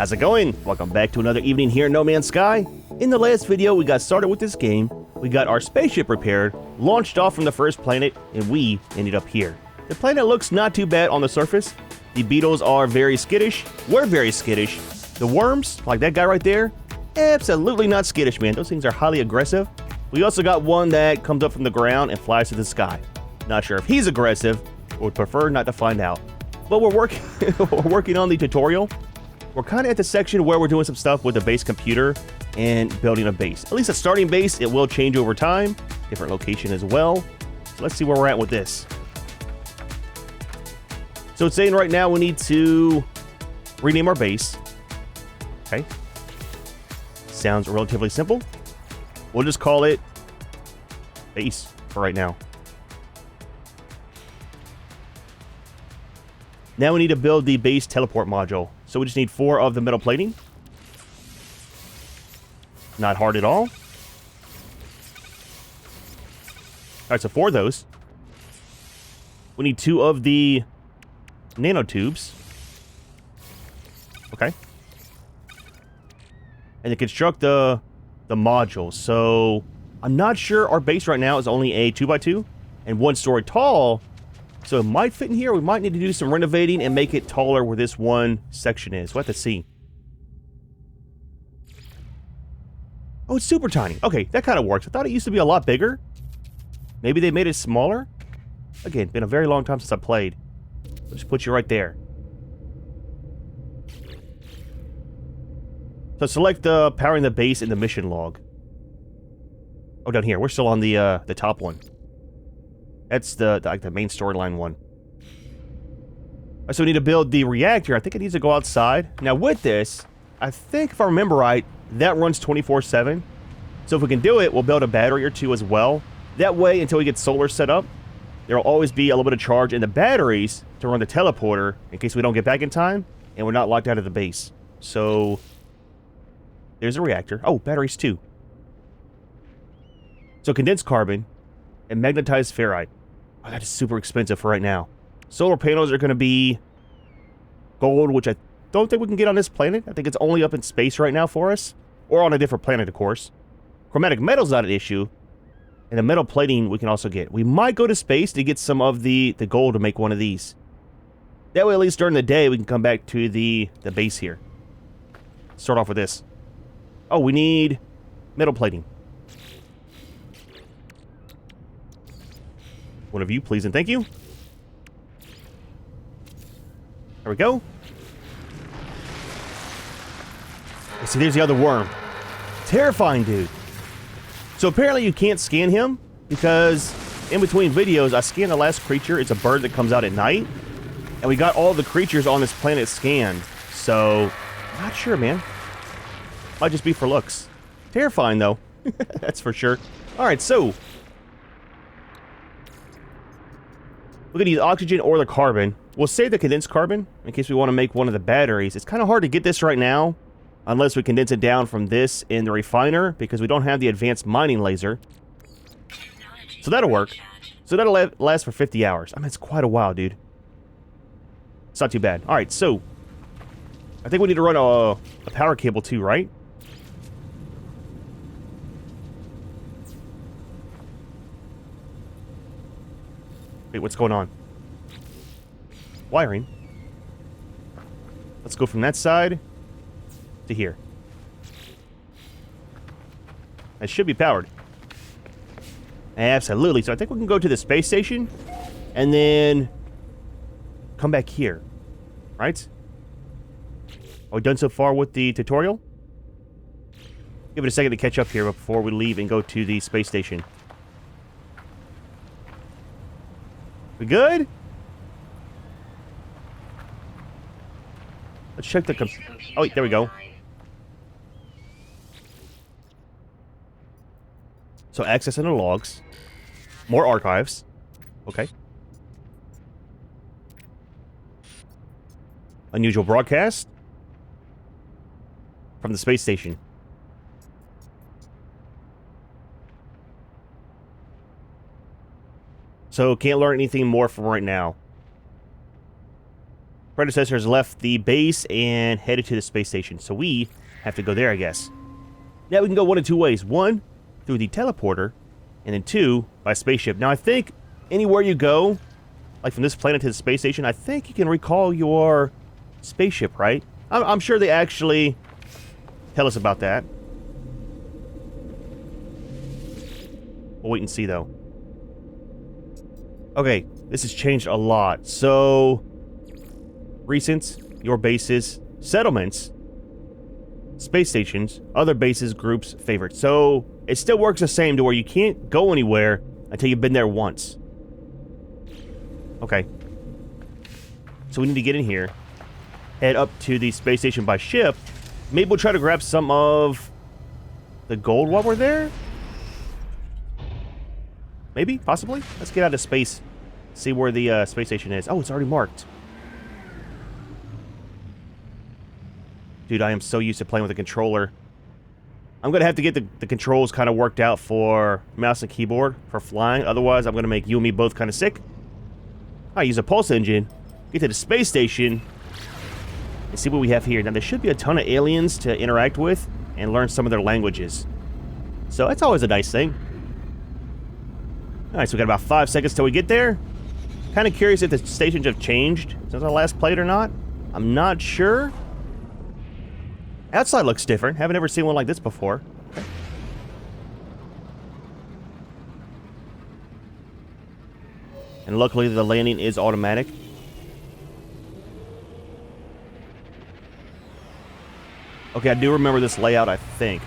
How's it going? Welcome back to another evening here in No Man's Sky. In the last video, we got started with this game, we got our spaceship repaired, launched off from the first planet, and we ended up here. The planet looks not too bad on the surface. The beetles are very skittish. We're very skittish. The worms, like that guy right there, absolutely not skittish, man. Those things are highly aggressive. We also got one that comes up from the ground and flies to the sky. Not sure if he's aggressive, or would prefer not to find out. But we're working on the tutorial. We're kind of at the section where we're doing some stuff with the base computer and building a base. At least a starting base, it will change over time. Different location as well. So let's see where we're at with this. So it's saying right now we need to rename our base. Okay. Sounds relatively simple. We'll just call it base for right now. Now we need to build the base teleport module. So we just need 4 of the metal plating. Not hard at all. Alright, so 4 of those. We need 2 of the nanotubes. Okay. And to construct the module. So I'm not sure our base right now is only a 2x2 and 1 story tall. So it might fit in here. We might need to do some renovating and make it taller where this one section is. We'll have to see. Oh, it's super tiny. Okay, that kind of works. I thought it used to be a lot bigger. Maybe they made it smaller. Again, been a very long time since I played. I'll just put you right there. So select powering the base in the mission log. Oh, down here. We're still on the top one. That's the main storyline one. So we need to build the reactor. I think it needs to go outside. Now with this, I think if I remember right, that runs 24/7. So if we can do it, we'll build a battery or 2 as well. That way, until we get solar set up, there will always be a little bit of charge in the batteries to run the teleporter in case we don't get back in time and we're not locked out of the base. So there's a reactor. Oh, batteries too. So condensed carbon and magnetized ferrite. Oh, that is super expensive for right now. Solar panels are going to be gold, which I don't think we can get on this planet. I think it's only up in space right now for us. Or on a different planet, of course. Chromatic metal's not an issue. And the metal plating we can also get. We might go to space to get some of the gold to make one of these. That way, at least during the day, we can come back to the base here. Start off with this. Oh, we need metal plating. One of you, please and thank you. There we go. See, there's the other worm. Terrifying, dude. So apparently you can't scan him because in between videos, I scanned the last creature. It's a bird that comes out at night. And we got all the creatures on this planet scanned. So, not sure, man. Might just be for looks. Terrifying, though. That's for sure. Alright, so we can use oxygen or the carbon. We'll save the condensed carbon in case we want to make one of the batteries. It's kind of hard to get this right now unless we condense it down from this in the refiner because we don't have the advanced mining laser. So that'll work. So that'll last for 50 hours. I mean, it's quite a while, dude. It's not too bad. Alright, so I think we need to run a power cable too, right? Wait, what's going on? Wiring. Let's go from that side to here. That should be powered. Absolutely. So I think we can go to the space station and then come back here. Right? Are we done so far with the tutorial? Give it a second to catch up here before we leave and go to the space station. We good? Let's check the oh, wait, there we go. So accessing the logs. More archives. Okay. Unusual broadcast. From the space station. So can't learn anything more from right now. predecessors left the base and headed to the space station. So we have to go there, I guess. Now we can go one of two ways. One, through the teleporter, and then two, by spaceship. Now I think anywhere you go, like from this planet to the space station, I think you can recall your spaceship, right? I'm sure they actually tell us about that. We'll wait and see, though. Okay, this has changed a lot. So, recent, your bases, settlements, space stations, other bases, groups, favorites. So, it still works the same to where you can't go anywhere until you've been there once. Okay. So we need to get in here, head up to the space station by ship. Maybe we'll try to grab some of the gold while we're there? Maybe? Possibly? Let's get out of space. See where the space station is. Oh, it's already marked. Dude, I am so used to playing with a controller. I'm going to have to get the controls kind of worked out for mouse and keyboard for flying. Otherwise, I'm going to make you and me both kind of sick. I use a pulse engine, get to the space station, and see what we have here. Now, there should be a ton of aliens to interact with and learn some of their languages. So that's always a nice thing. Alright, so we got about 5 seconds till we get there. Kind of curious if the stations have changed since I last played or not. I'm not sure. Outside looks different. Haven't ever seen one like this before. Okay. And luckily the landing is automatic. Okay, I do remember this layout, I think.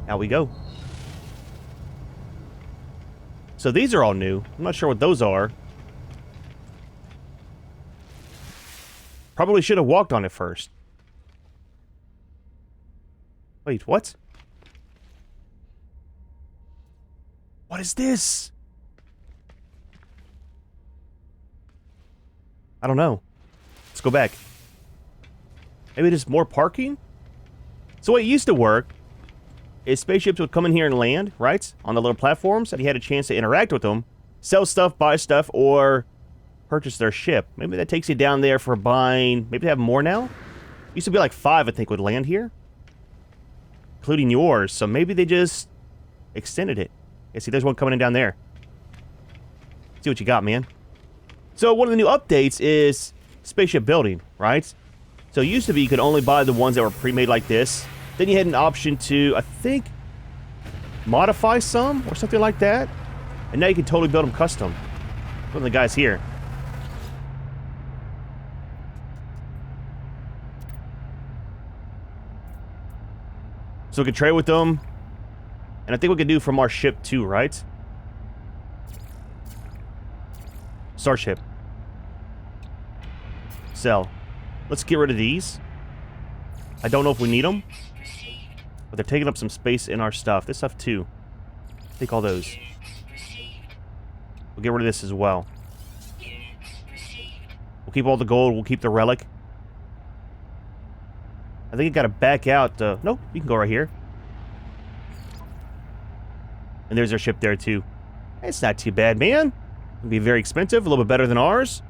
Out we go. So these are all new. I'm not sure what those are. Probably should have walked on it first. Wait, what? What is this? I don't know. Let's go back. Maybe there's more parking? So what used to work is spaceships would come in here and land, right? On the little platforms, and you had a chance to interact with them, sell stuff, buy stuff, or purchase their ship. Maybe that takes you down there for buying... Maybe they have more now? Used to be like 5, I think, would land here. Including yours, so maybe they just extended it. Yeah, see, there's one coming in down there. See what you got, man. So one of the new updates is spaceship building, right? So it used to be you could only buy the ones that were pre-made like this. Then you had an option to, I think, modify some or something like that. And now you can totally build them custom. One of the guys here. So we can trade with them. And I think we can do from our ship too, right? Starship. Sell. Let's get rid of these. I don't know if we need them. But they're taking up some space in our stuff. This stuff too. Take all those. We'll get rid of this as well. We'll keep all the gold. We'll keep the relic. I think you gotta back out. Nope, you can go right here. And there's our ship there too. It's not too bad, man. It'll be very expensive. A little bit better than ours.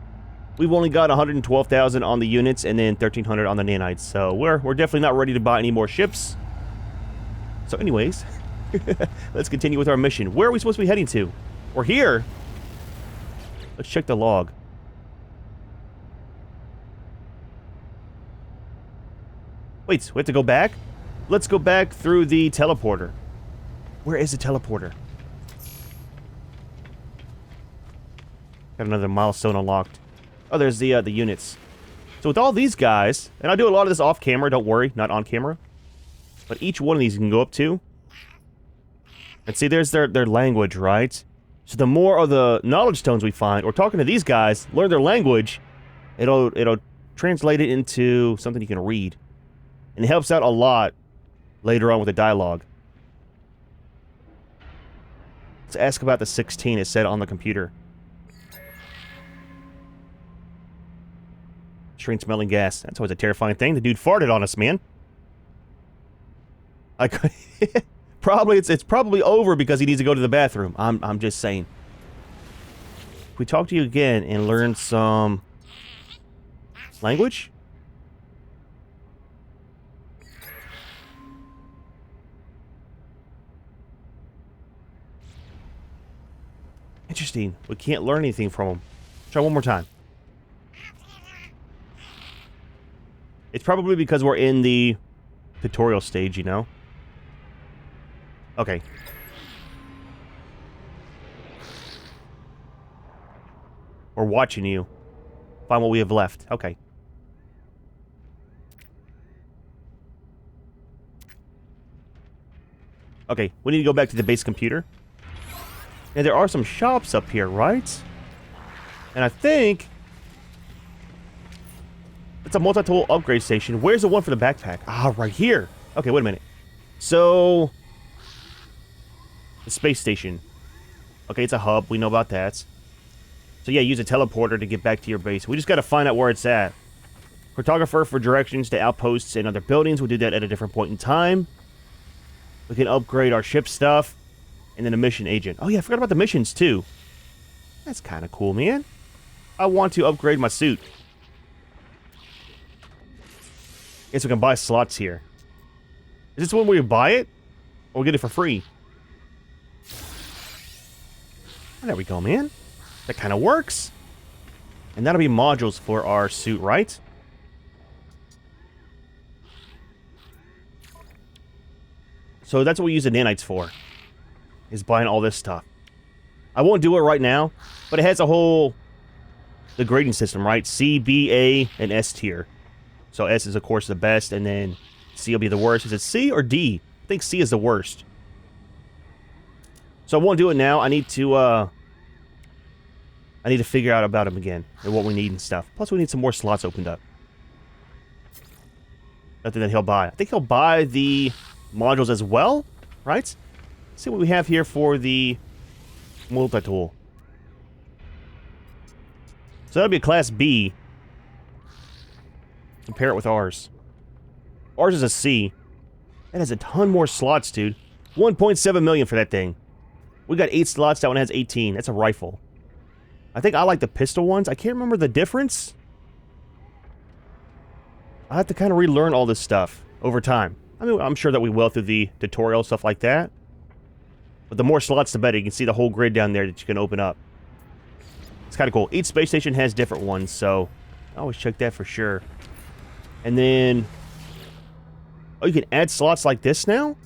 We've only got 112,000 on the units and then 1,300 on the nanites. So we're definitely not ready to buy any more ships. So anyways, let's continue with our mission. Where are we supposed to be heading to? We're here. Let's check the log. Wait, we have to go back? Let's go back through the teleporter. Where is the teleporter? Got another milestone unlocked. Oh, there's the units. So with all these guys, and I'll do a lot of this off camera, don't worry, not on camera. But each one of these you can go up to. And see, there's their language, right? So the more of the knowledge stones we find, or talking to these guys, learn their language, it'll translate it into something you can read. And it helps out a lot later on with the dialogue. Let's ask about the 16 it said on the computer. Strange smelling gas. That's always a terrifying thing. The dude farted on us, man. Probably it's probably over because he needs to go to the bathroom. I'm just saying. we talk to you again and learn some language? Interesting. We can't learn anything from him. Try one more time. It's probably because we're in the tutorial stage, you know? Okay. We're watching you. Find what we have left. Okay. Okay, we need to go back to the base computer. And there are some shops up here, right? And I think it's a multi-tool upgrade station. Where's the one for the backpack? Ah, right here. Okay, wait a minute. So, the space station. Okay, it's a hub. We know about that. So yeah, use a teleporter to get back to your base. We just got to find out where it's at. Cartographer for directions to outposts and other buildings. We'll do that at a different point in time. We can upgrade our ship stuff. And then a mission agent. Oh yeah, I forgot about the missions too. That's kind of cool, man. I want to upgrade my suit. Guess we can buy slots here. Is this one where you buy it? Or we get it for free? Oh, there we go, man. That kind of works. And that'll be modules for our suit, right? So that's what we use the nanites for. Is buying all this stuff. I won't do it right now, but it has a whole... the grading system, right? C, B, A, and S tier. So S is, of course, the best, and then C will be the worst. Is it C or D? I think C is the worst. So I won't do it now. I need to figure out about him again, and what we need and stuff. Plus, we need some more slots opened up. Nothing that he'll buy. I think he'll buy the modules as well, right? See what we have here for the multi-tool. So that'll be a class B. Compare it with ours. Ours is a C. That has a ton more slots, dude. 1.7 million for that thing. We got 8 slots. That one has 18. That's a rifle. I think I like the pistol ones. I can't remember the difference. I have to kind of relearn all this stuff over time. I mean, I'm sure that we will through the tutorial, stuff like that. But the more slots, the better. You can see the whole grid down there that you can open up. It's kind of cool. Each space station has different ones, so I always check that for sure. And then... oh, you can add slots like this now?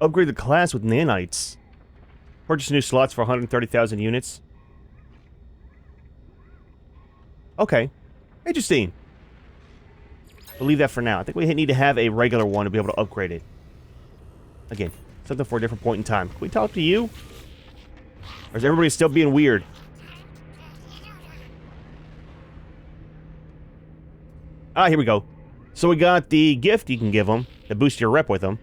Upgrade the class with nanites. Purchase new slots for 130,000 units. Okay. Interesting. We'll leave that for now. I think we need to have a regular one to be able to upgrade it. Again, something for a different point in time. Can we talk to you? Or is everybody still being weird? Ah, here we go. So we got the gift you can give them to boost your rep with them.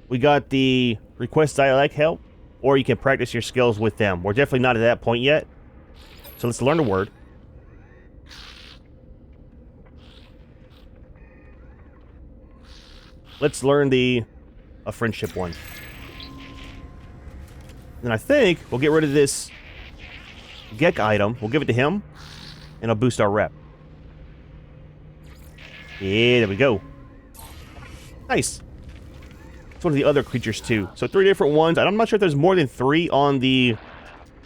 We got the request dialect help, or you can practice your skills with them. We're definitely not at that point yet. So let's learn a word. Let's learn a friendship one. And I think we'll get rid of this Gek item. We'll give it to him, and it'll boost our rep. Yeah, there we go. Nice. It's one of the other creatures, too. So 3 different ones. I'm not sure if there's more than 3 on the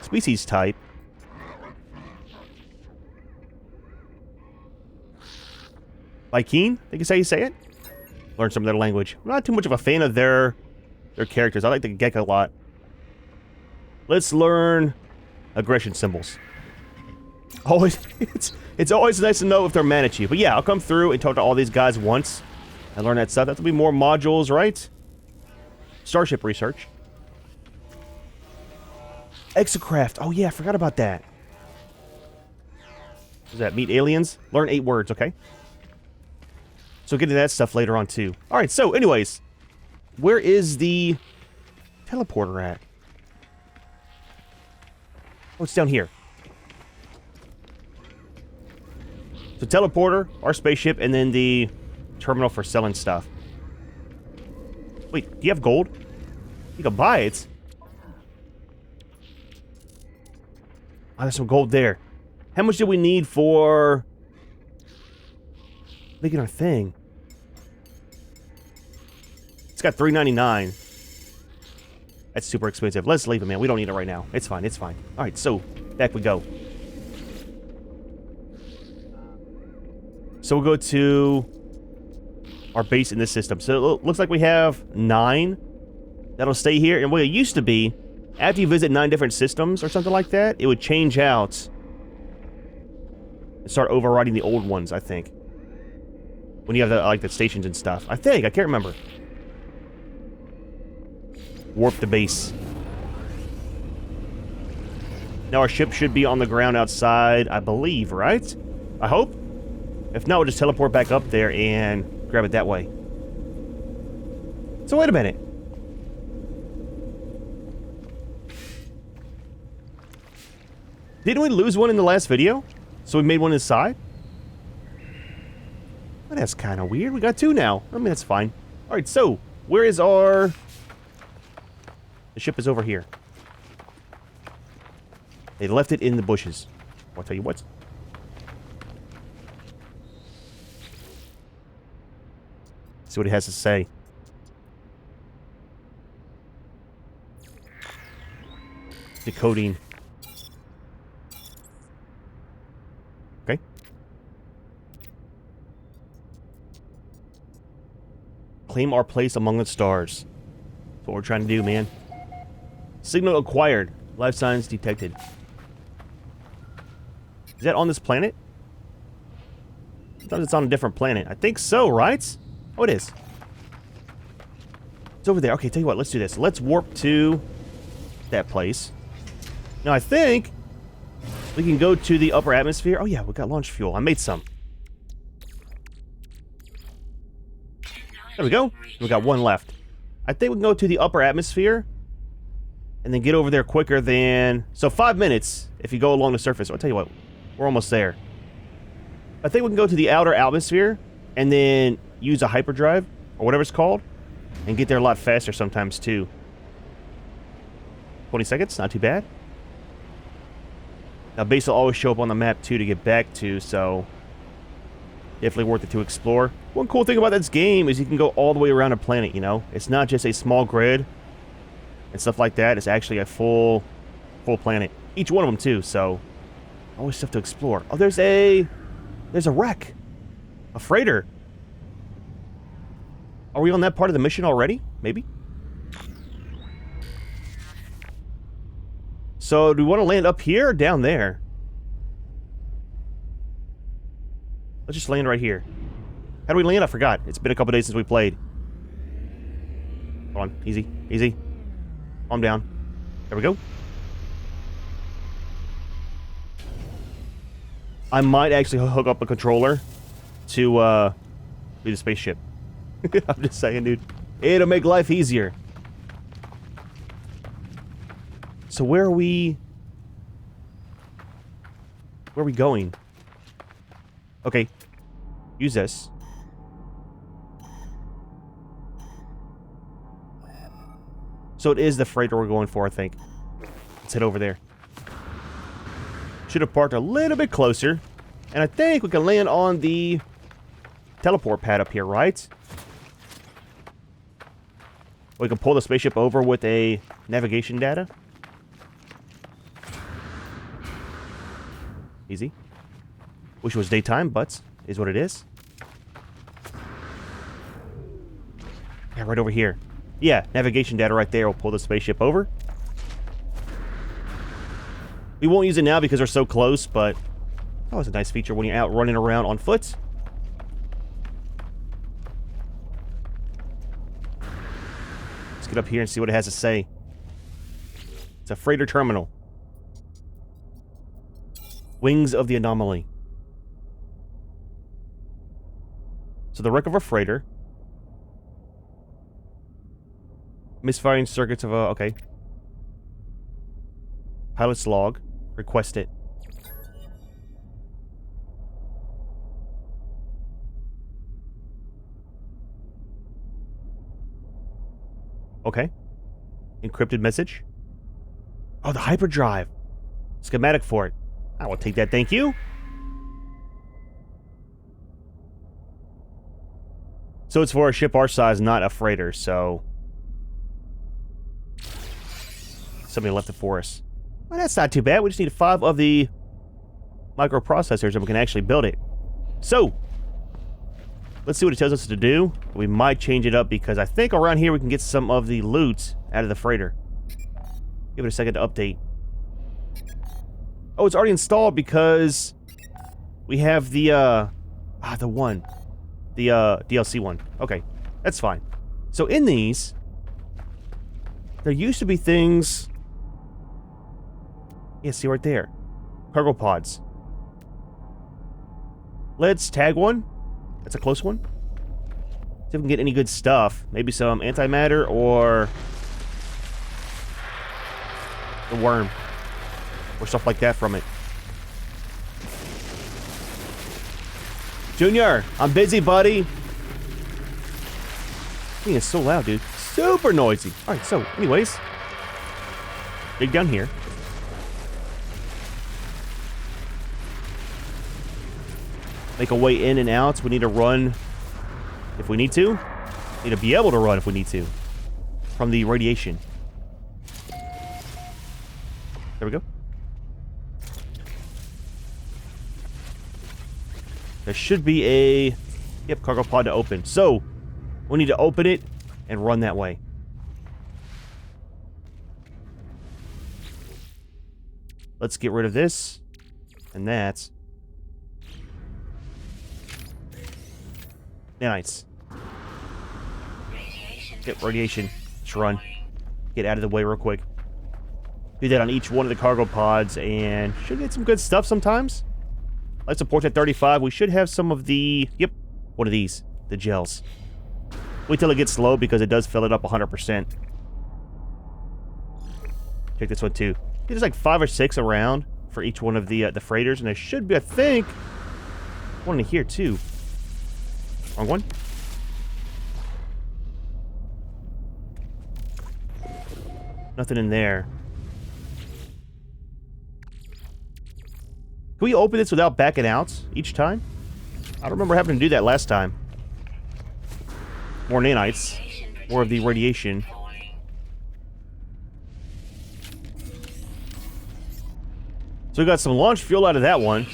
species type. Vikeen, I think is how you say it. Learn some of their language. I'm not too much of a fan of their characters. I like the Gek a lot. Let's learn aggression symbols. Always, it's always nice to know if they're mad at you. But yeah, I'll come through and talk to all these guys once and learn that stuff. That'll be more modules, right? Starship research. Exocraft. Oh yeah, I forgot about that. What is that? Meet aliens? Learn 8 words, okay? So get to that stuff later on too. Alright, so anyways. Where is the teleporter at? Oh, it's down here. So teleporter, our spaceship, and then the terminal for selling stuff. Wait, do you have gold? You can buy it. Oh, there's some gold there. How much do we need for making our thing? It's got $3.99. That's super expensive. Let's leave it, man. We don't need it right now. It's fine. It's fine. All right, so back we go. So we'll go to our base in this system. So it looks like we have 9 that'll stay here. And what it used to be, after you visit 9 different systems or something like that, it would change out and start overriding the old ones, I think. When you have the, like, the stations and stuff. I think. I can't remember. Warp the base. Now our ship should be on the ground outside, I believe, right? I hope. If not, we'll just teleport back up there and grab it that way. So wait a minute. Didn't we lose one in the last video? So we made one inside? Well, that's kind of weird. We got 2 now. I mean, that's fine. Alright, so where is our... The ship is over here. They left it in the bushes. I'll tell you what. See what it has to say. Decoding. Okay. Claim our place among the stars. That's what we're trying to do, man. Signal acquired. Life signs detected. Is that on this planet? I thought it's on a different planet. I think so, right? Oh, it is. It's over there. Okay, tell you what. Let's do this. Let's warp to that place. Now, I think we can go to the upper atmosphere. Oh, yeah, we got launch fuel. I made some. There we go. We got 1 left. I think we can go to the upper atmosphere and then get over there quicker than... So 5 minutes if you go along the surface. I'll tell you what, we're almost there. I think we can go to the outer atmosphere and then use a hyperdrive, or whatever it's called, and get there a lot faster sometimes too. 20 seconds, not too bad. Now base will always show up on the map too to get back to, so definitely worth it to explore. One cool thing about this game is you can go all the way around a planet, you know? It's not just a small grid and stuff like that. It's actually a full planet. Each one of them too, so always stuff to explore. Oh, there's a wreck. A freighter. Are we on that part of the mission already? Maybe? So, do we want to land up here or down there? Let's just land right here. How do we land? I forgot. It's been a couple days since we played. Hold on. Easy. Easy. Calm down. There we go. I might actually hook up a controller to be the spaceship. I'm just saying, dude. It'll make life easier. So where are we? Where are we going? Okay. Use this. So it is the freighter we're going for, I think. Let's head over there. Should have parked a little bit closer. And I think we can land on the teleport pad up here, right? We can pull the spaceship over with a navigation data. Easy. Wish it was daytime, but is what it is. Yeah, right over here. Yeah, navigation data right there will pull the spaceship over. We won't use it now because we're so close, but that was a nice feature when you're out running around on foot. Let's get up here and see what it has to say. It's a freighter terminal. Wings of the anomaly. So the wreck of a freighter. Misfiring circuits of a... Okay. Pilot's log. Request it. Okay. Encrypted message. Oh, the hyperdrive. Schematic for it. I will take that, thank you. So it's for a ship our size, not a freighter, so... Somebody left it for us. Well, that's not too bad. We just need 5 of the microprocessors and we can actually build it. So, let's see what it tells us to do. We might change it up because I think around here we can get some of the loot out of the freighter. Give it a second to update. Oh, it's already installed because we have the DLC one. Okay, that's fine. So in these, there used to be things... Yeah, see right there. Cargo pods. Let's tag one. That's a close one. See if we can get any good stuff. Maybe some antimatter or... the worm. Or stuff like that from it. Junior, I'm busy, buddy. Thing is so loud, dude. Super noisy. Alright, so, anyways. Dig down here. Make a way in and out. We need to run if we need to. Need to be able to run if we need to. From the radiation. There we go. There should be a... Yep, cargo pod to open. So, we need to open it and run that way. Let's get rid of this. And that. Nice. Get radiation. Let's run. Get out of the way real quick. Do that on each one of the cargo pods and should get some good stuff sometimes. Let's support at 35. We should have some of the... Yep. One of these. The gels. Wait till it gets low because it does fill it up 100%. Check this one too. There's like 5 or 6 around for each one of the freighters. And there should be, I think, one in here too. Wrong one. Nothing in there. Can we open this without backing out each time? I don't remember having to do that last time. More nanites. More of the radiation. So we got some launch fuel out of that one.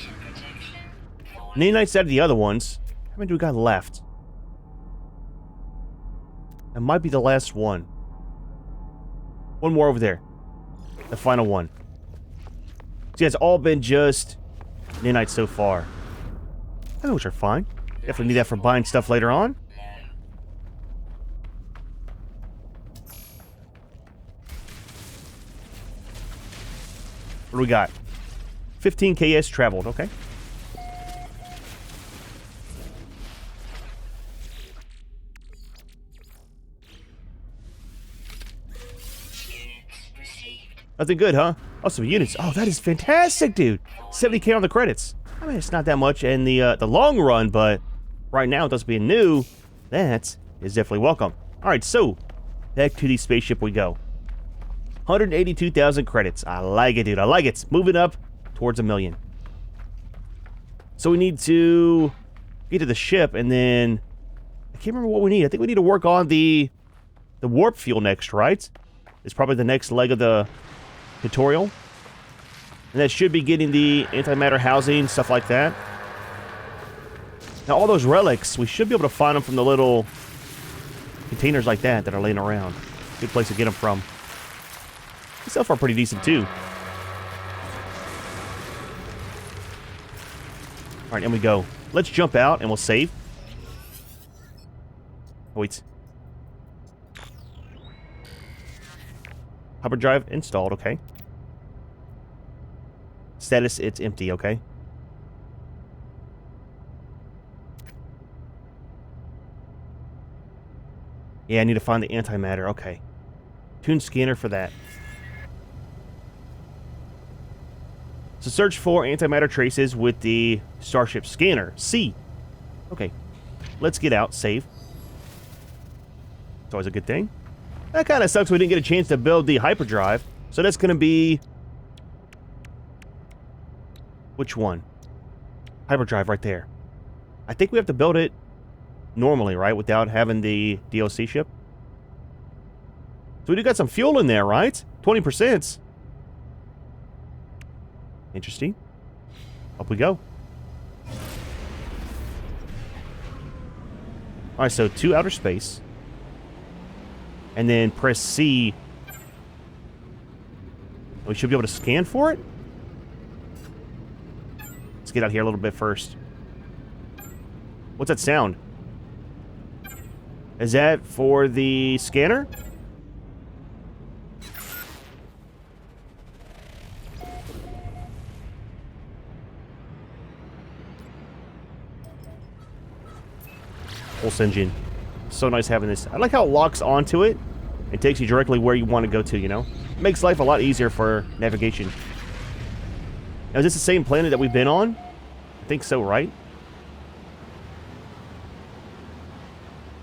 Nanites out of the other ones. How many do we got left? That might be the last one. One more over there. The final one. See, it's all been just nanites so far. I think which are fine. Definitely need that for buying stuff later on. What do we got? 15 KS traveled, okay. Nothing good, huh? Oh, some units. Oh, that is fantastic, dude. 70k on the credits. I mean, it's not that much in the long run, but right now, with us being new, that is definitely welcome. All right, so back to the spaceship we go. 182,000 credits. I like it, dude. I like it. Moving up towards 1 million. So we need to get to the ship, and then I can't remember what we need. I think we need to work on the warp fuel next, right? It's probably the next leg of the tutorial. And that should be getting the antimatter housing, stuff like that. Now, all those relics, we should be able to find them from the little containers like that are laying around. Good place to get them from. These so far pretty decent, too. Alright, and we go. Let's jump out and we'll save. Oh, wait. Hyperdrive installed, okay. Status, it's empty, okay. Yeah, I need to find the antimatter, okay. Tune scanner for that. So search for antimatter traces with the starship scanner. C. Okay. Let's get out, save. It's always a good thing. That kind of sucks we didn't get a chance to build the hyperdrive. So that's going to be... Which one? Hyperdrive right there. I think we have to build it normally, right? Without having the DLC ship. So we do got some fuel in there, right? 20%. Interesting. Up we go. Alright, so 2 outer space. And then press C. We should be able to scan for it? Let's get out here a little bit first. What's that sound? Is that for the scanner? Pulse engine. So nice having this. I like how it locks onto it. It takes you directly where you want to go to, you know? It makes life a lot easier for navigation. Now, is this the same planet that we've been on? I think so, right?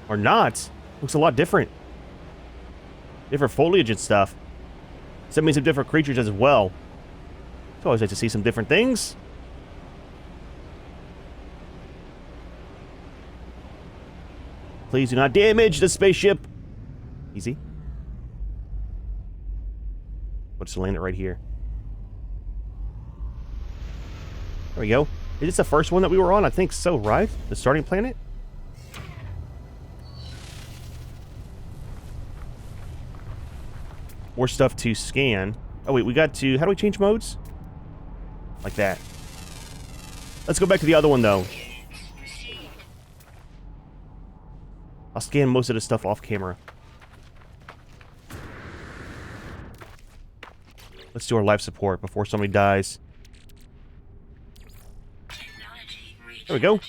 Or not. Looks a lot different. Different foliage and stuff. So that means some different creatures as well. It's always nice to see some different things. Please do not damage the spaceship. Easy. Let's land it right here. There we go. Is this the first one that we were on? I think so, right? The starting planet? More stuff to scan. Oh, wait, we got to... How do we change modes? Like that. Let's go back to the other one, though. I'll scan most of the stuff off camera. Let's do our life support before somebody dies. There we go.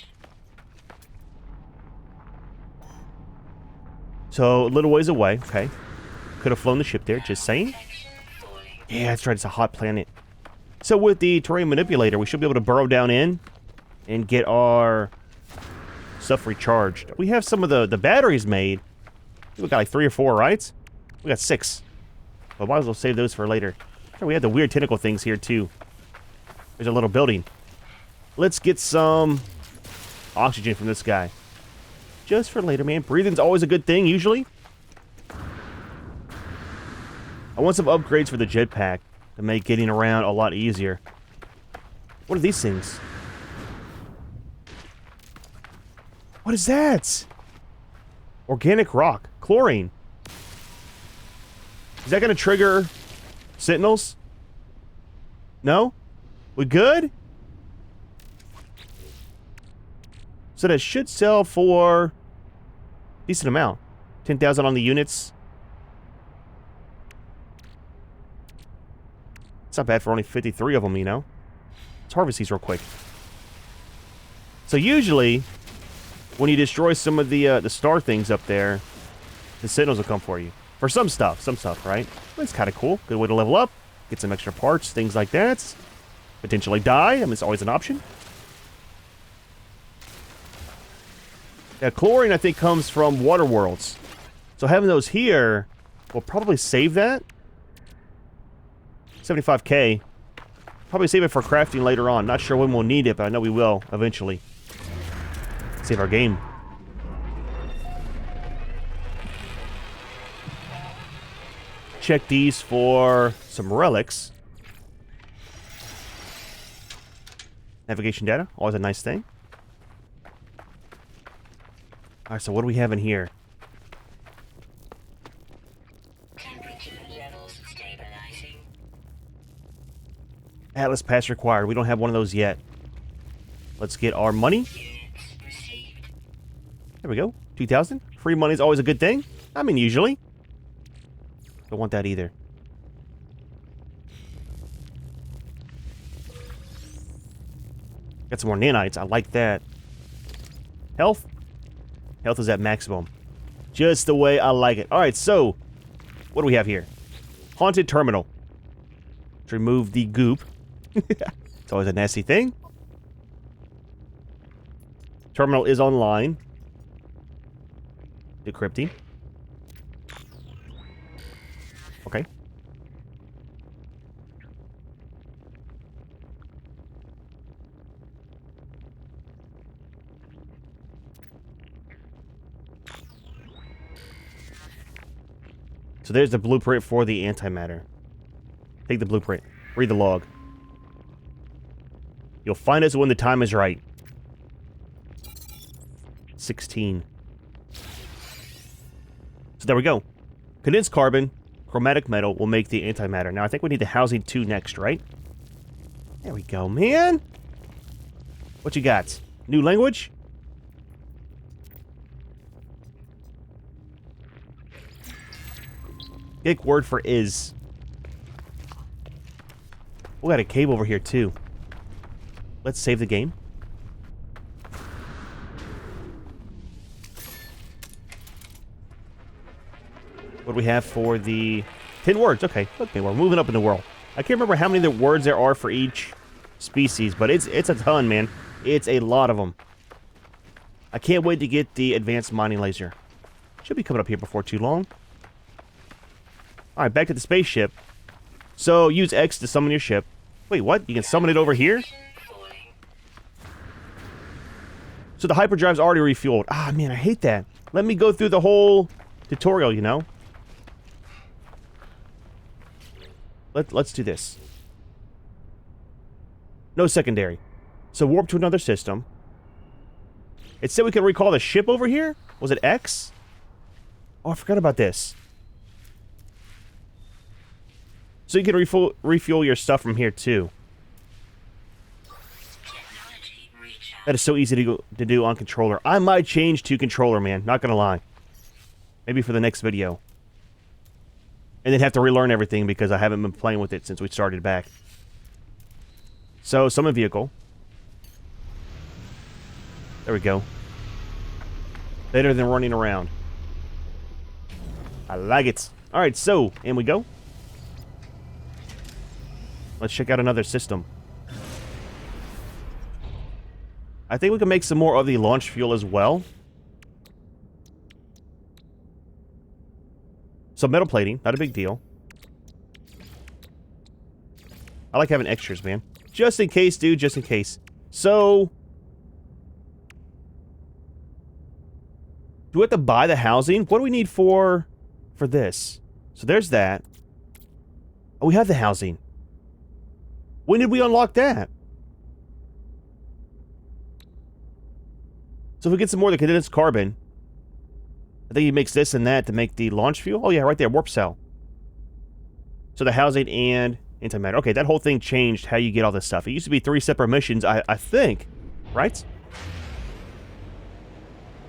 So, a little ways away. Okay. Could have flown the ship there, just saying. Yeah, that's right. It's a hot planet. So, with the terrain manipulator, we should be able to burrow down in and get our stuff recharged. We have some of the batteries made. We got like 3 or 4, right? We got 6. But might as well save those for later. We have the weird tentacle things here, too. There's a little building. Let's get some oxygen from this guy. Just for later, man. Breathing's always a good thing, usually. I want some upgrades for the jetpack to make getting around a lot easier. What are these things? What is that? Organic rock. Chlorine. Is that going to trigger sentinels? No? We good? So that should sell for a decent amount. 10,000 on the units. It's not bad for only 53 of them, you know? Let's harvest these real quick. So usually, when you destroy some of the star things up there, the signals will come for you. For some stuff, right? It's kind of cool. Good way to level up. Get some extra parts, things like that. Potentially die. I mean, it's always an option. Yeah, chlorine, I think, comes from water worlds. So having those here will probably save that. 75k. Probably save it for crafting later on. Not sure when we'll need it, but I know we will eventually. Save our game. Check these for some relics. Navigation data, always a nice thing. Alright, so what do we have in here? Temperature levels stabilizing. Atlas pass required. We don't have one of those yet. Let's get our money. There we go. 2,000. Free money is always a good thing. I mean, usually. Don't want that either. Got some more nanites. I like that. Health. Health is at maximum. Just the way I like it. Alright, so what do we have here? Haunted terminal. Let's remove the goop. It's always a nasty thing. Terminal is online. Decrypting. Okay. So there's the blueprint for the antimatter. Take the blueprint. Read the log. You'll find us when the time is right. 16. So there we go. Condensed carbon, chromatic metal will make the antimatter. Now I think we need the housing 2 next, right? There we go, man. What you got? New language? Gick word for is. We got a cave over here too. Let's save the game. What do we have for the 10 words? Okay, we're moving up in the world. I can't remember how many the words there are for each species, but it's a ton, man. It's a lot of them. I can't wait to get the advanced mining laser. Should be coming up here before too long. Alright, back to the spaceship. So, use X to summon your ship. Wait, what? You can summon it over here? So the hyperdrive's already refueled. Ah, man, I hate that. Let me go through the whole tutorial, you know? Let's do this. No secondary. So warp to another system. It said we could recall the ship over here? Was it X? Oh, I forgot about this. So you can refuel your stuff from here, too. That is so easy to do on controller. I might change to controller, man. Not gonna lie. Maybe for the next video. And then have to relearn everything because I haven't been playing with it since we started back. So, summon vehicle. There we go. Better than running around. I like it. Alright, so, in we go. Let's check out another system. I think we can make some more of the launch fuel as well. So metal plating, not a big deal. I like having extras, man. Just in case, dude, just in case. So... do we have to buy the housing? What do we need for this? So there's that. Oh, we have the housing. When did we unlock that? So if we get some more of the condensed carbon, I think he makes this and that to make the launch fuel. Oh yeah, right there, warp cell. So the housing and antimatter. Okay, that whole thing changed how you get all this stuff. It used to be 3 separate missions, I think. Right?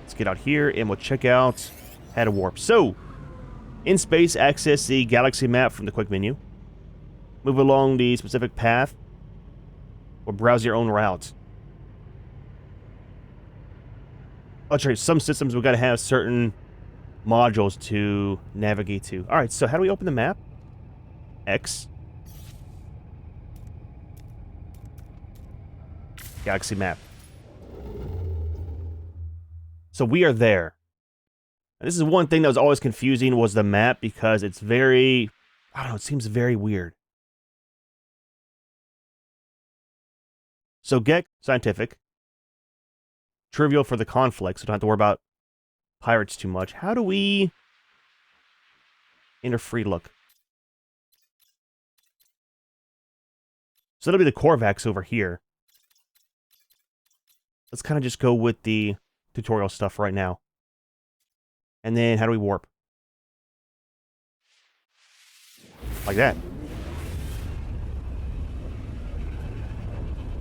Let's get out here and we'll check out how to warp. So, in space, access the galaxy map from the quick menu. Move along the specific path. Or browse your own route. Oh, sorry, some systems we've got to have certain modules to navigate to. Alright, so how do we open the map? X. Galaxy map. So we are there. And this is one thing that was always confusing was the map because it's very... I don't know, it seems very weird. So Gek, scientific. Trivial for the conflict, so don't have to worry about pirates too much. How do we enter free look? So that'll be the Korvax over here. Let's kind of just go with the tutorial stuff right now. And then how do we warp? Like that.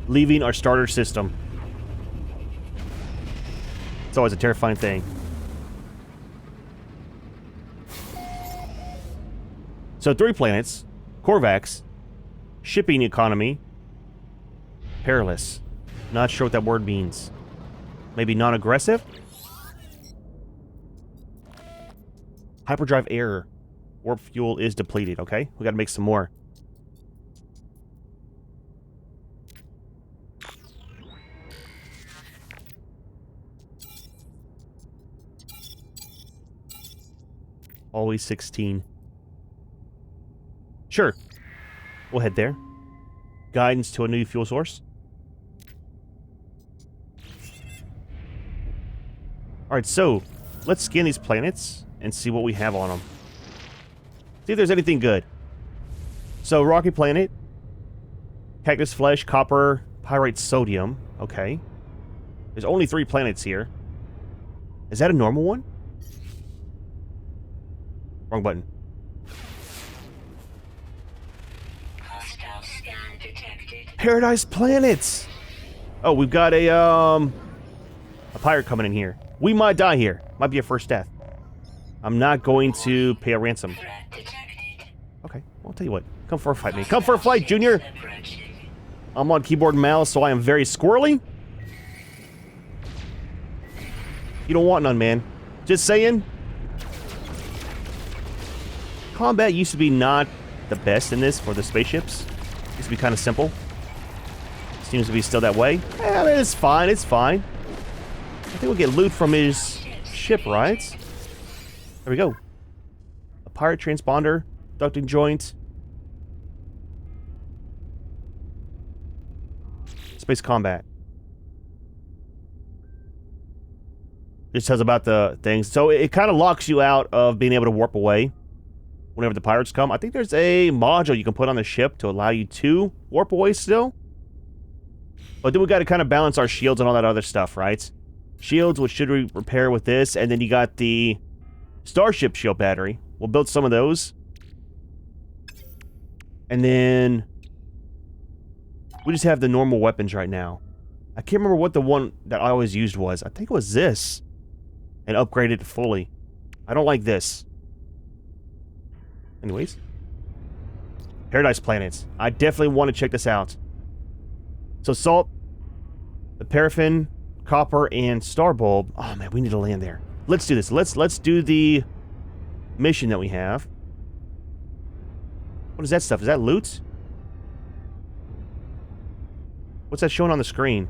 Leaving our starter system. It's always a terrifying thing. So 3 planets. Korvax. Shipping economy. Perilous. Not sure what that word means. Maybe non-aggressive? Hyperdrive error. Warp fuel is depleted, okay? We gotta make some more. Always 16. Sure. We'll head there. Guidance to a new fuel source. Alright, so let's scan these planets and see what we have on them. See if there's anything good. So, rocky planet. Cactus flesh, copper, pyrite, sodium. Okay. There's only 3 planets here. Is that a normal one? Wrong button. Hostile scan detected. Paradise planets! Oh, we've got a pirate coming in here. We might die here. Might be a first death. I'm not going to pay a ransom. Threat detected. Okay, well, I'll tell you what. Come for a fight, man. Come for a fight, Junior! Approaching. I'm on keyboard and mouse, so I am very squirrely. You don't want none, man. Just saying. Combat used to be not the best in this for the spaceships. Used to be kind of simple. Seems to be still that way. I mean, it's fine, it's fine. I think we'll get loot from his ship, right? There we go. A pirate transponder, ducting joint. Space combat. It tells about the things. So it kind of locks you out of being able to warp away whenever the pirates come. I think there's a module you can put on the ship to allow you to warp away still. But then we got to kind of balance our shields and all that other stuff, right? Shields, which should we repair with this. And then you got the Starship shield battery. We'll build some of those. And then we just have the normal weapons right now. I can't remember what the one that I always used was. I think it was this. And upgraded it fully. I don't like this. Anyways. Paradise planets. I definitely want to check this out. So salt, the paraffin, copper, and star bulb. Oh man, we need to land there. Let's do this. Let's do the mission that we have. What is that stuff? Is that loot? What's that showing on the screen?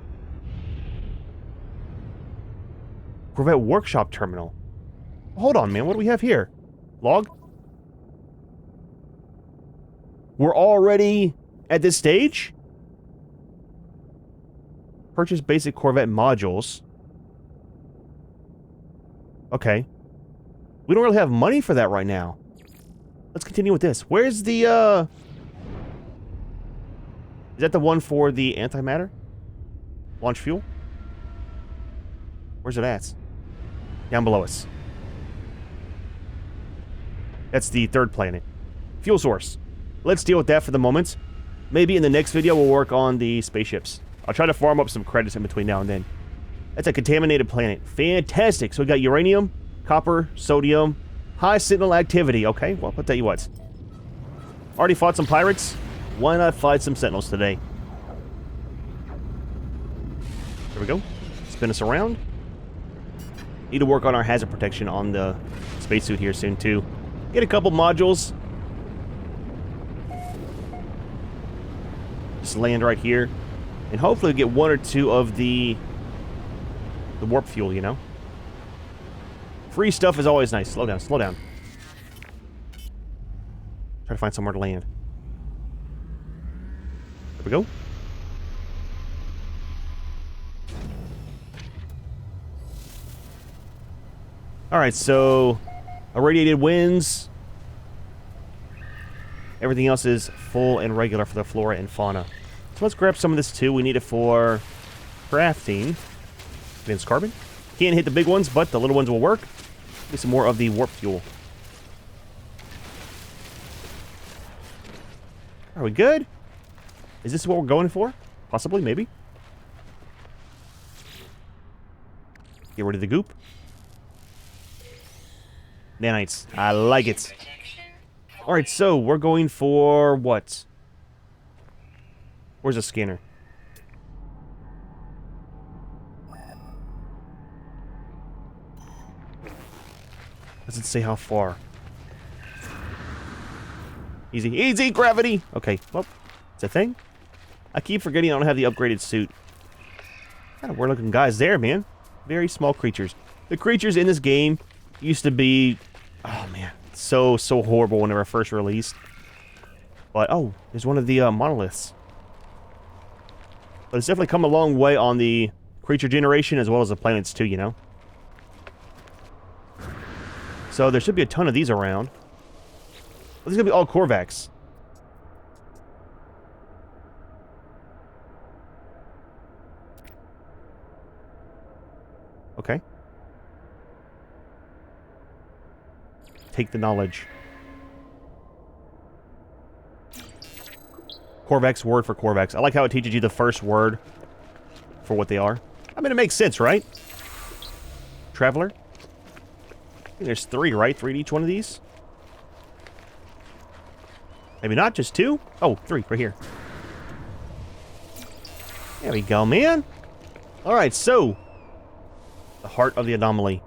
Corvette workshop terminal. Hold on, man. What do we have here? Log? We're already at this stage? Purchase basic Corvette modules. Okay. We don't really have money for that right now. Let's continue with this. Where's the, Is that the one for the antimatter? Launch fuel? Where's it at? Down below us. That's the 3rd planet. Fuel source. Let's deal with that for the moment. Maybe in the next video we'll work on the spaceships. I'll try to farm up some credits in between now and then. That's a contaminated planet. Fantastic. So we got uranium, copper, sodium, high signal activity. Okay, well, I'll tell you what. Already fought some pirates. Why not fight some sentinels today? There we go. Spin us around. Need to work on our hazard protection on the spacesuit here soon, too. Get a couple modules. Just land right here. And hopefully get 1 or 2 of the warp fuel, you know? Free stuff is always nice. Slow down, slow down. Try to find somewhere to land. There we go. Alright, so irradiated winds. Everything else is full and regular for the flora and fauna. So let's grab some of this too. We need it for crafting. Advanced carbon. Can't hit the big ones, but the little ones will work. Get some more of the warp fuel. Are we good? Is this what we're going for? Possibly, maybe. Get rid of the goop. Nanites. I like it. Alright, so we're going for what? Where's the scanner? Does it say how far? Easy, easy, gravity! Okay, well, it's a thing. I keep forgetting I don't have the upgraded suit. Kind of weird looking guys there, man. Very small creatures. The creatures in this game used to be... Oh, man. So horrible when they were first released. But, oh, there's one of the monoliths. But it's definitely come a long way on the creature generation as well as the planets too, you know? So there should be a ton of these around. Well, these are going to be all Korvax. Okay. Take the knowledge. Korvax word for Korvax. I like how it teaches you the first word for what they are. I mean, it makes sense, right? Traveler. I think there's 3, right? 3 to each one of these? Maybe not, just 2? Oh, 3, right here. There we go, man. Alright, so. The heart of the anomaly.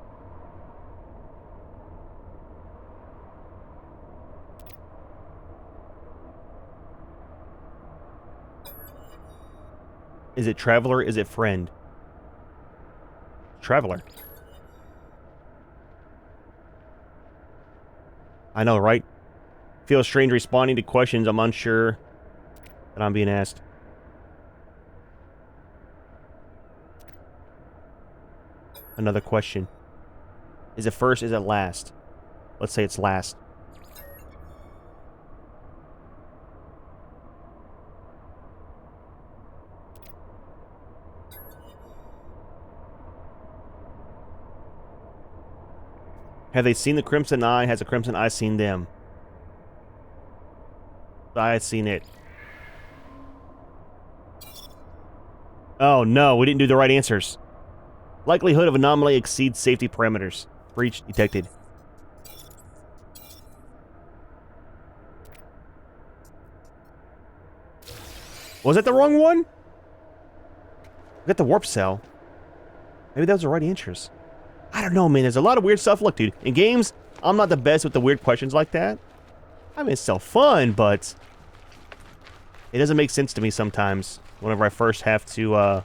Is it traveler? Is it friend? Traveler. I know, right? Feels strange responding to questions I'm unsure that I'm being asked. Another question. Is it first? Is it last? Let's say it's last. Have they seen the Crimson Eye? Has the Crimson Eye seen them? I had seen it. Oh no, we didn't do the right answers. Likelihood of anomaly exceeds safety parameters. Breach detected. Was that the wrong one? We got the warp cell. Maybe that was the right answers. I don't know, man. There's a lot of weird stuff. Look, dude, in games, I'm not the best with the weird questions like that. I mean, it's still fun, but it doesn't make sense to me sometimes whenever I first have to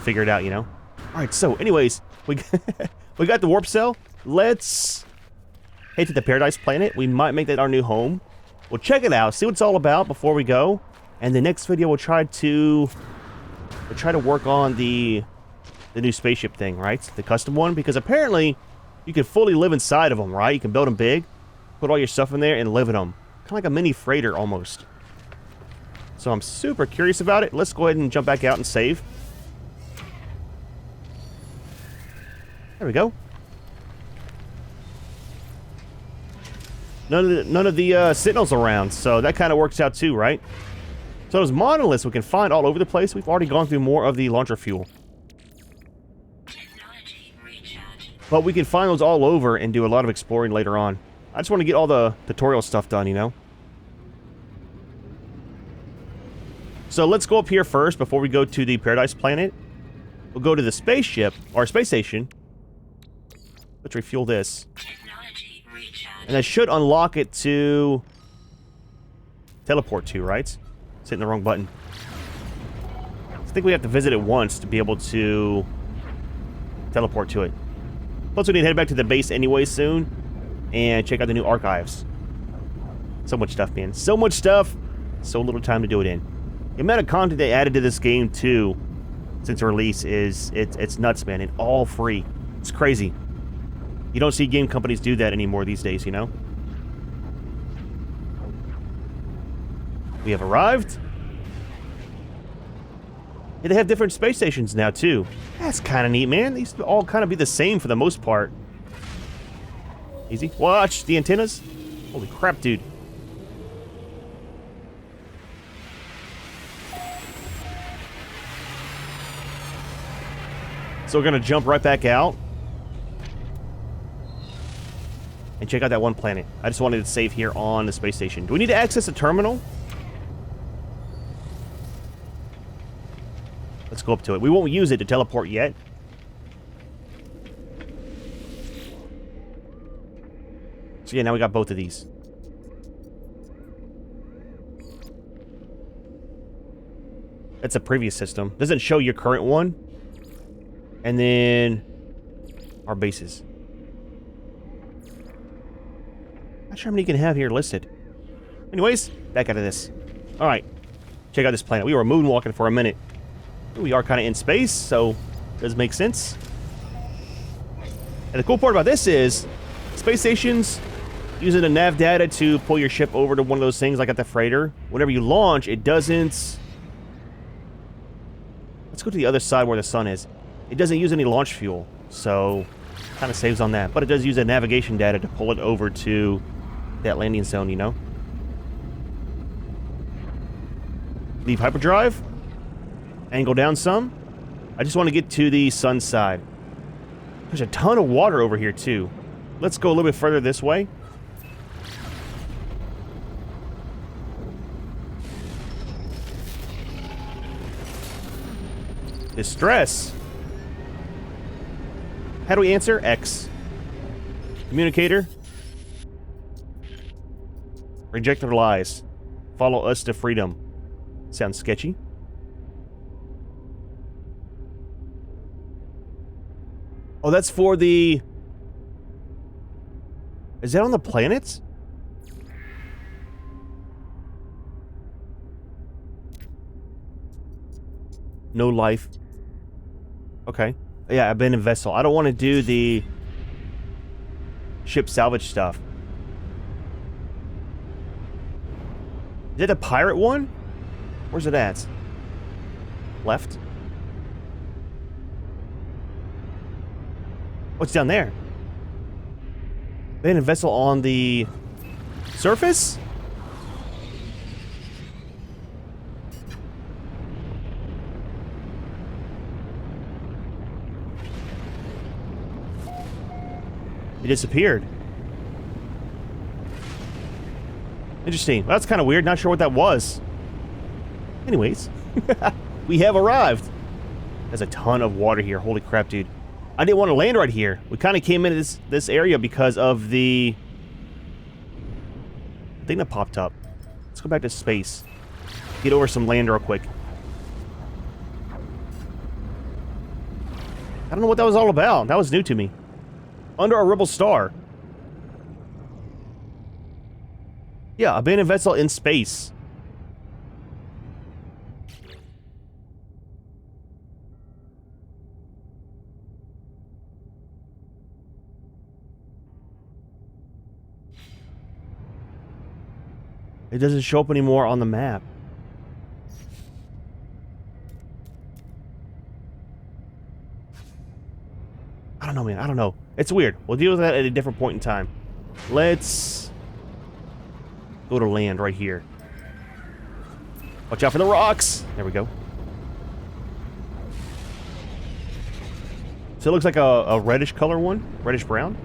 figure it out, you know? Alright, so, anyways, we got the warp cell. Let's head to the Paradise planet. We might make that our new home. We'll check it out, see what it's all about before we go. And the next video, we'll try to work on the new spaceship thing, right? The custom one, because apparently you can fully live inside of them, right? You can build them big, put all your stuff in there, and live in them. Kind of like a mini freighter, almost. So I'm super curious about it. Let's go ahead and jump back out and save. There we go. None of the sentinels around, so that kind of works out too, right? So those monoliths we can find all over the place. We've already gone through more of the launcher fuel. But we can find those all over and do a lot of exploring later on. I just want to get all the tutorial stuff done, you know? So let's go up here first before we go to the Paradise planet. We'll go to the spaceship, or space station. Let's refuel this. And that should unlock it to teleport to, right? It's hitting the wrong button. I think we have to visit it once to be able to teleport to it. Plus, we need to head back to the base anyway soon and check out the new archives. So much stuff, man. So much stuff. So little time to do it in. The amount of content they added to this game, too, since release is... It's nuts, man. And all free. It's crazy. You don't see game companies do that anymore these days, you know? We have arrived. Yeah, they have different space stations now, too. That's kind of neat, man. These all kind of be the same for the most part. Easy. Watch the antennas. Holy crap, dude. So we're going to jump right back out. And check out that one planet. I just wanted to save here on the space station. Do we need to access a terminal? Let's go up to it. We won't use it to teleport yet. So yeah, now we got both of these. That's a previous system. Doesn't show your current one. And then our bases. Not sure how many you can have here listed. Anyways, back out of this. Alright. Check out this planet. We were moonwalking for a minute. We are kind of in space, so it does make sense. And the cool part about this is, space stations, using the nav data to pull your ship over to one of those things like at the freighter. Whenever you launch, it doesn't... Let's go to the other side where the sun is. It doesn't use any launch fuel, so kind of saves on that. But it does use the navigation data to pull it over to that landing zone, you know? Leave hyperdrive. Angle down some. I just want to get to the sun side. There's a ton of water over here, too. Let's go a little bit further this way. Distress. How do we answer? X. Communicator. Reject their lies. Follow us to freedom. Sounds sketchy. Oh, that's for the... Is that on the planets? No life. Okay. Yeah, abandoned vessel. I don't want to do the ship salvage stuff. Is it a pirate one? Where's it at? Left? What's down there? Abandoned vessel on the surface? It disappeared. Interesting. Well, that's kind of weird. Not sure what that was. Anyways, we have arrived. There's a ton of water here. Holy crap, dude. I didn't want to land right here. We kind of came into this area because of the thing that popped up. Let's go back to space. Get over some land real quick. I don't know what that was all about. That was new to me. Under a rebel star. Yeah, abandoned vessel in space. It doesn't show up anymore on the map. I don't know, man. I don't know. It's weird. We'll deal with that at a different point in time. Let's go to land right here. Watch out for the rocks. There we go. So it looks like a reddish color one. Reddish brown.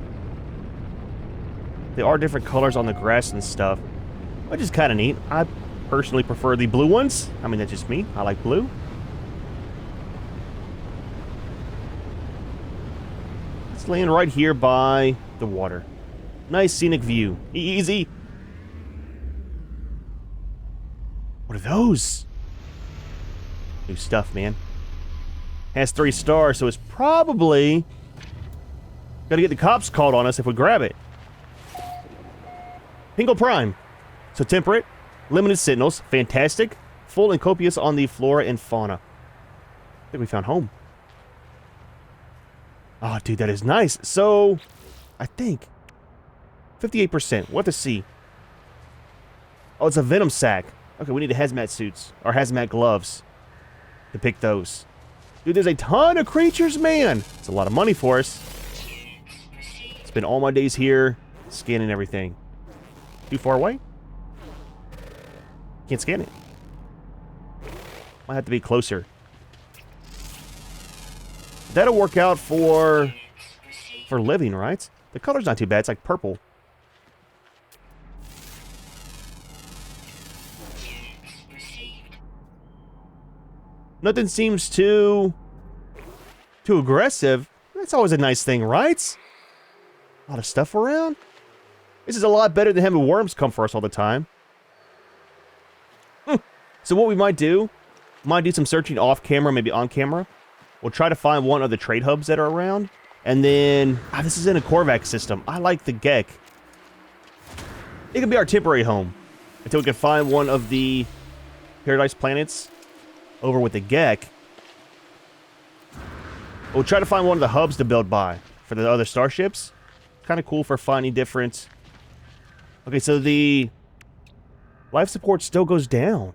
There are different colors on the grass and stuff, which is kind of neat. I personally prefer the blue ones. I mean, that's just me. I like blue. Let's land right here by the water. Nice scenic view. Easy. What are those? New stuff, man. Has 3 stars, so it's probably gonna get the cops called on us if we grab it. Pingle Prime. So temperate, limited sentinels, fantastic, full and copious on the flora and fauna. I think we found home. Oh, dude, that is nice. So, I think 58%. What to see? Oh, it's a venom sac. Okay, we need a hazmat suits or hazmat gloves to pick those. Dude, there's a ton of creatures, man. It's a lot of money for us. Spend all my days here scanning everything. Too far away? Can't scan it. Might have to be closer. That'll work out for living, right? The color's not too bad. It's like purple. Nothing seems too aggressive. That's always a nice thing, right? A lot of stuff around. This is a lot better than having worms come for us all the time. So what we might do some searching off camera, maybe on camera. We'll try to find one of the trade hubs that are around. And then, this is in a Korvac system. I like the Gek. It could be our temporary home. until we can find one of the Paradise planets over with the Gek. We'll try to find one of the hubs to build by for the other starships. Kind of cool for finding different... Okay, so the life support still goes down.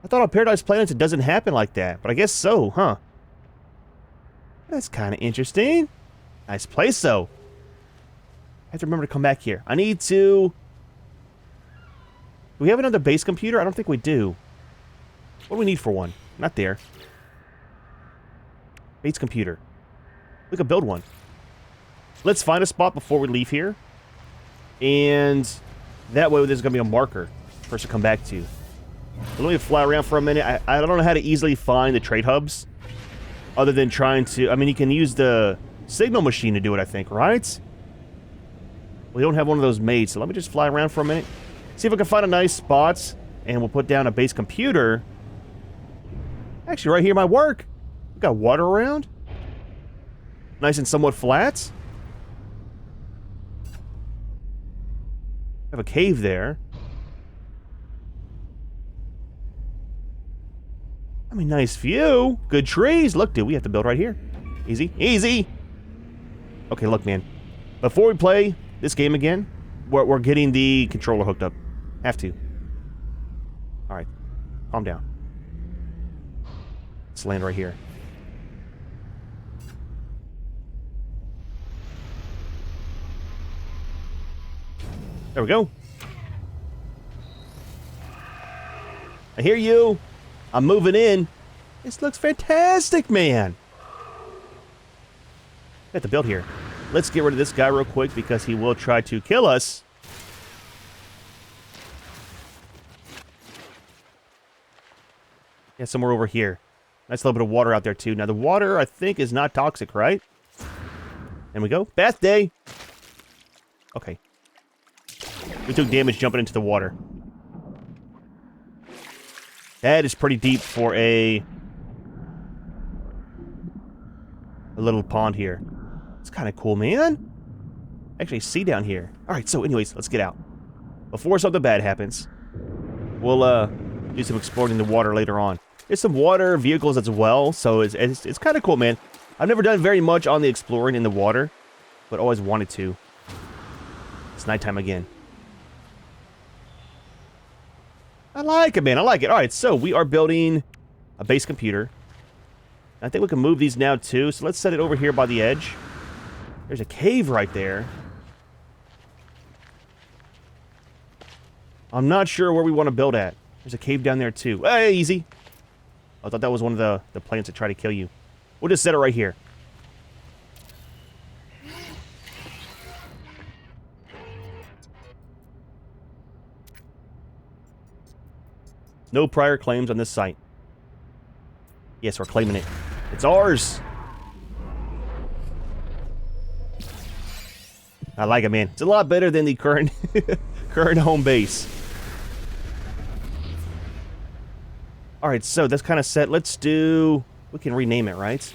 I thought on Paradise planets it doesn't happen like that, but I guess so, huh? That's kind of interesting. Nice place, though. I have to remember to come back here. I need to... Do we have another base computer? I don't think we do. What do we need for one? Not there. Base computer. We could build one. Let's find a spot before we leave here. And that way there's going to be a marker for us to come back to. Let me fly around for a minute. I don't know how to easily find the trade hubs. Other than trying to... I mean, you can use the signal machine to do it, I think, right? We don't have one of those made, so let me just fly around for a minute. See if I can find a nice spot. And we'll put down a base computer. Actually, right here might work. We got water around. Nice and somewhat flat. Have a cave there. I mean, nice view. Good trees. Look, dude, we have to build right here. Easy. Easy. Okay, look, man. Before we play this game again, we're getting the controller hooked up. Have to. Alright. Calm down. Let's land right here. There we go. I hear you. I'm moving in. This looks fantastic, man. We have to build here. Let's get rid of this guy real quick because he will try to kill us. Yeah, somewhere over here. Nice little bit of water out there, too. Now, the water, I think, is not toxic, right? There we go. Bath day. Okay. We took damage jumping into the water. That is pretty deep for a little pond here. It's kind of cool, man. Actually, see down here. Alright, so anyways, let's get out. Before something bad happens, we'll do some exploring in the water later on. There's some water vehicles as well, so it's kind of cool, man. I've never done very much on the exploring in the water, but always wanted to. It's nighttime again. I like it, man. I like it. All right, so we are building a base computer. I think we can move these now, too. So let's set it over here by the edge. There's a cave right there. I'm not sure where we want to build at. There's a cave down there, too. Hey, easy. I thought that was one of the planets that try to kill you. We'll just set it right here. No prior claims on this site. Yes, we're claiming it. It's ours. I like it, man. It's a lot better than the current current home base. Alright, so that's kind of set. Let's do... We can rename it, right?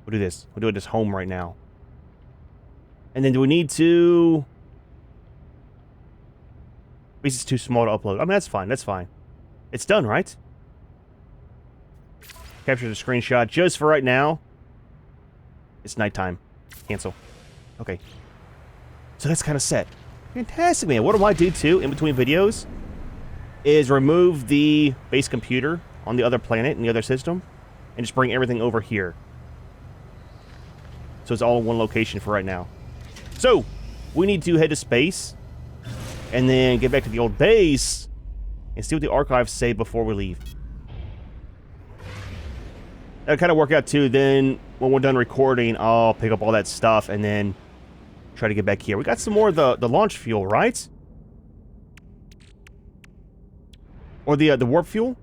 We'll do this. We'll do it as home right now. And then do we need to... This is too small to upload. I mean, that's fine. That's fine. It's done, right? Capture the screenshot just for right now. It's nighttime. Cancel. Okay. So that's kind of set. Fantastic, man. What do I do, too, in between videos? Is remove the base computer on the other planet, in the other system, and just bring everything over here. So it's all in one location for right now. So, we need to head to space, and then get back to the old base, and see what the archives say before we leave. That'll kind of work out, too. Then, when we're done recording, I'll pick up all that stuff, and then try to get back here. We got some more of the launch fuel, right? Or the warp fuel?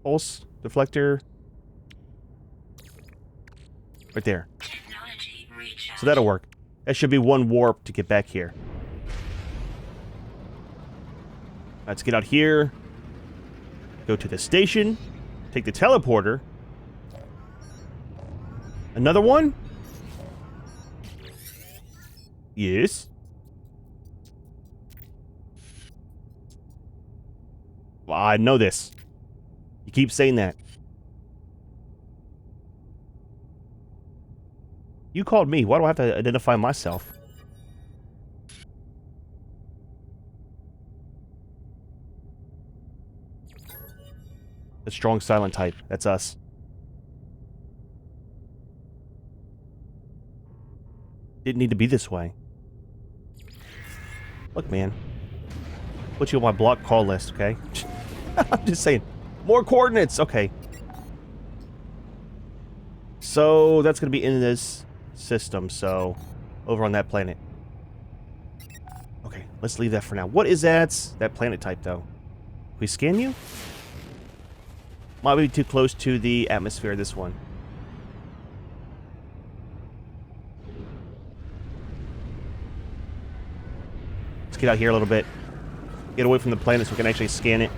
Pulse, deflector. Right there. So that'll work. That should be one warp to get back here. Let's get out here. Go to the station. Take the teleporter. Another one? Yes. Well, I know this. You keep saying that. You called me. Why do I have to identify myself? The strong silent type. That's us. Didn't need to be this way. Look, man. Put you on my block call list, okay? I'm just saying. More coordinates! Okay. So, that's gonna be in this system, so... over on that planet. Okay, let's leave that for now. What is that? That planet type, though. Can we scan you? Might be too close to the atmosphere, this one. Let's get out here a little bit. Get away from the planet so we can actually scan it.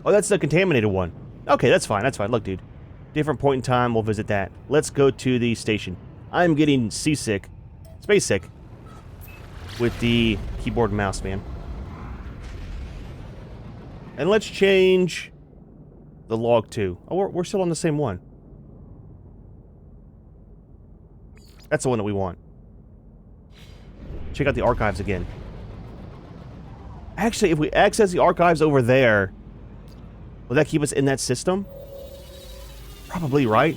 Oh, that's the contaminated one. Okay, that's fine, that's fine. Look, dude. Different point in time, we'll visit that. Let's go to the station. I'm getting seasick. Space sick. With the keyboard and mouse, man. And let's change the log too. Oh, we're still on the same one. That's the one that we want. Check out the archives again. Actually, if we access the archives over there, will that keep us in that system? Probably, right?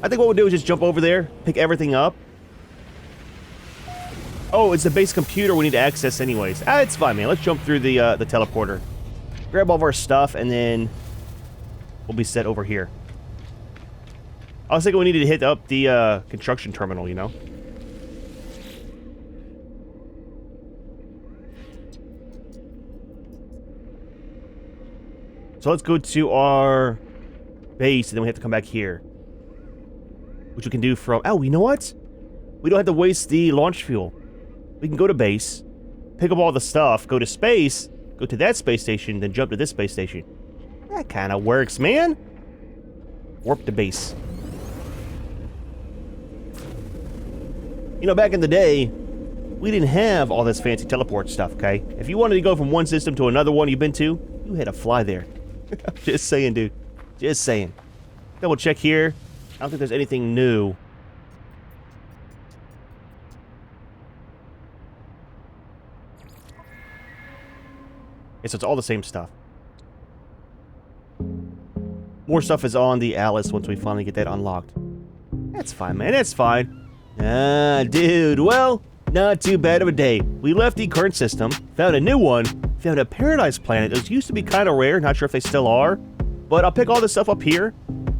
I think what we'll do is just jump over there, pick everything up. Oh, it's the base computer we need to access anyways. Ah, it's fine, man. Let's jump through the teleporter. Grab all of our stuff, and then we'll be set over here. I was thinking we needed to hit up the construction terminal, you know? So let's go to our base, and then we have to come back here. Which we can do from... Oh, you know what? We don't have to waste the launch fuel. We can go to base, pick up all the stuff, go to space, go to that space station, then jump to this space station. That kind of works, man. Warp to base. You know, back in the day, we didn't have all this fancy teleport stuff, okay? If you wanted to go from one system to another one you've been to, you had to fly there. Just saying, dude. Just saying. Double check here. I don't think there's anything new. Yeah, so it's all the same stuff. More stuff is on the Alice once we finally get that unlocked. That's fine, man. That's fine. Ah, dude. Well, not too bad of a day. We left the current system, found a new one, found a paradise planet. Those used to be kind of rare. Not sure if they still are. But I'll pick all this stuff up here.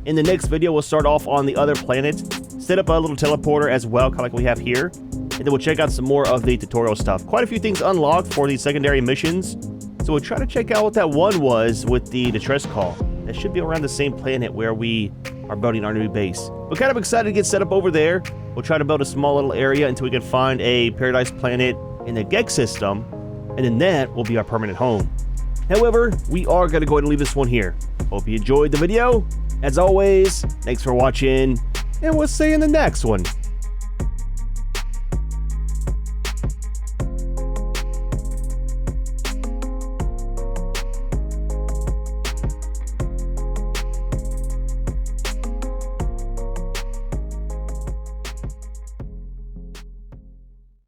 In the next video, we'll start off on the other planet, set up a little teleporter as well, kind of like we have here. And then we'll check out some more of the tutorial stuff. Quite a few things unlocked for these secondary missions. So we'll try to check out what that one was with the distress call. That should be around the same planet where we are building our new base. We're kind of excited to get set up over there. We'll try to build a small little area until we can find a paradise planet in the Gex system. And then that will be our permanent home. However, we are going to go ahead and leave this one here. Hope you enjoyed the video. As always, thanks for watching, and we'll see you in the next one.